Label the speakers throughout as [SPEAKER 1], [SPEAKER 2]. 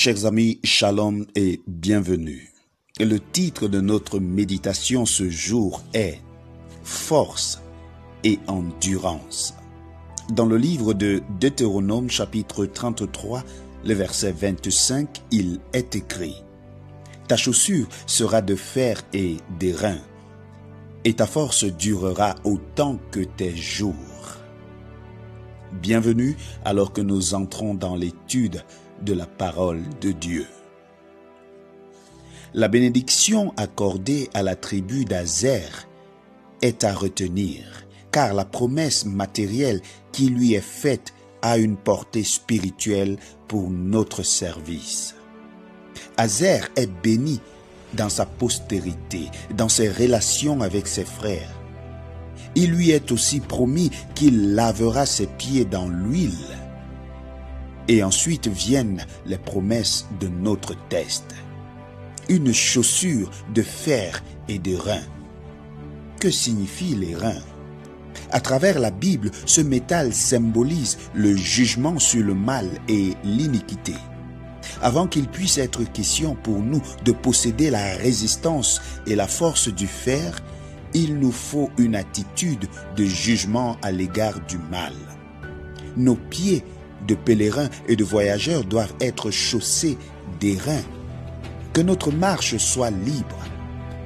[SPEAKER 1] Chers amis, shalom et bienvenue. Le titre de notre méditation ce jour est « Force et endurance ». Dans le livre de Deutéronome chapitre 33, le verset 25, il est écrit « Ta chaussure sera de fer et d'airain, et ta force durera autant que tes jours. » Bienvenue alors que nous entrons dans l'étude de la parole de Dieu. La bénédiction accordée à la tribu d'Aser est à retenir, car la promesse matérielle qui lui est faite a une portée spirituelle pour notre service. Aser est béni dans sa postérité, dans ses relations avec ses frères. Il lui est aussi promis qu'il lavera ses pieds dans l'huile. Et ensuite viennent les promesses de notre test. Une chaussure de fer et de rein. Que signifient les reins? À travers la Bible, ce métal symbolise le jugement sur le mal et l'iniquité. Avant qu'il puisse être question pour nous de posséder la résistance et la force du fer, il nous faut une attitude de jugement à l'égard du mal. Nos pieds de pèlerins et de voyageurs doivent être chaussés d'airain. Que notre marche soit libre,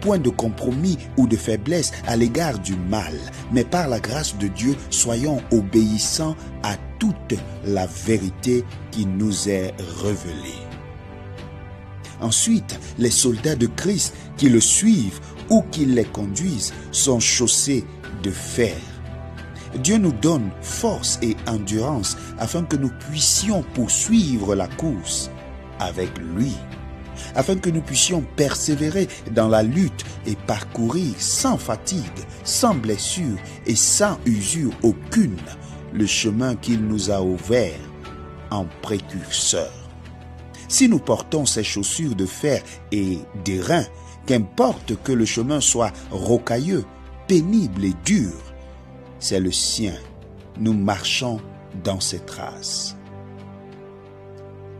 [SPEAKER 1] point de compromis ou de faiblesse à l'égard du mal, mais par la grâce de Dieu, soyons obéissants à toute la vérité qui nous est révélée. Ensuite, les soldats de Christ qui le suivent ou qui les conduisent sont chaussés de fer. Dieu nous donne force et endurance afin que nous puissions poursuivre la course avec lui, afin que nous puissions persévérer dans la lutte et parcourir sans fatigue, sans blessure et sans usure aucune le chemin qu'il nous a ouvert en précurseur. Si nous portons ces chaussures de fer et d'airain, qu'importe que le chemin soit rocailleux, pénible et dur, c'est le sien. Nous marchons dans ses traces.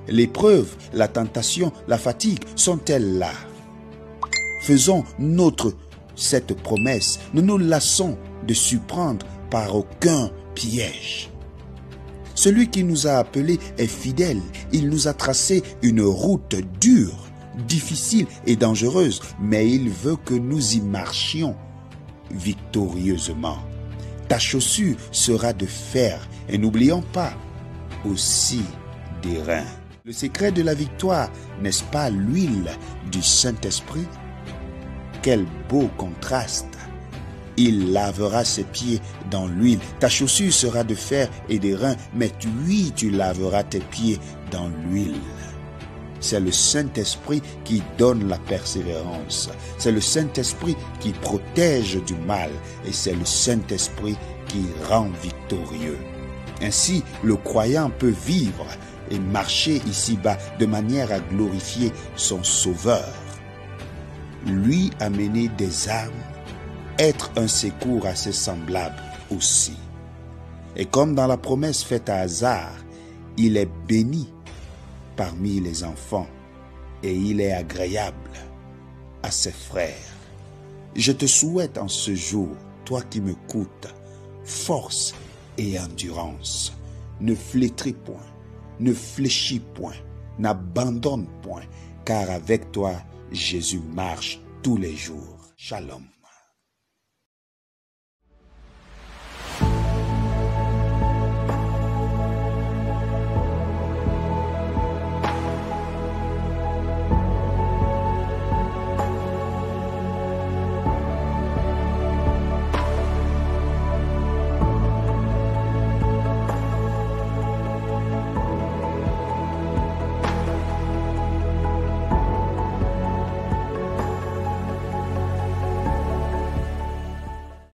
[SPEAKER 1] L'épreuve, la tentation, la fatigue sont-elles là? Faisons nôtre cette promesse. Ne nous lassons de surprendre par aucun piège. Celui qui nous a appelés est fidèle. Il nous a tracé une route dure, difficile et dangereuse, mais il veut que nous y marchions victorieusement. Ta chaussure sera de fer et n'oublions pas aussi d'airain. Le secret de la victoire, n'est-ce pas l'huile du Saint-Esprit? Quel beau contraste! Il lavera ses pieds dans l'huile. Ta chaussure sera de fer et d'airain, mais tu laveras tes pieds dans l'huile. C'est le Saint-Esprit qui donne la persévérance. C'est le Saint-Esprit qui protège du mal. Et c'est le Saint-Esprit qui rend victorieux. Ainsi, le croyant peut vivre et marcher ici-bas de manière à glorifier son Sauveur. Lui amener des âmes, être un secours à ses semblables aussi. Et comme dans la promesse faite à Hazar, il est béni parmi les enfants et il est agréable à ses frères. Je te souhaite en ce jour, toi qui m'écoutes, force et endurance. Ne flétris point, ne fléchis point, n'abandonne point, car avec toi, Jésus marche tous les jours. Shalom.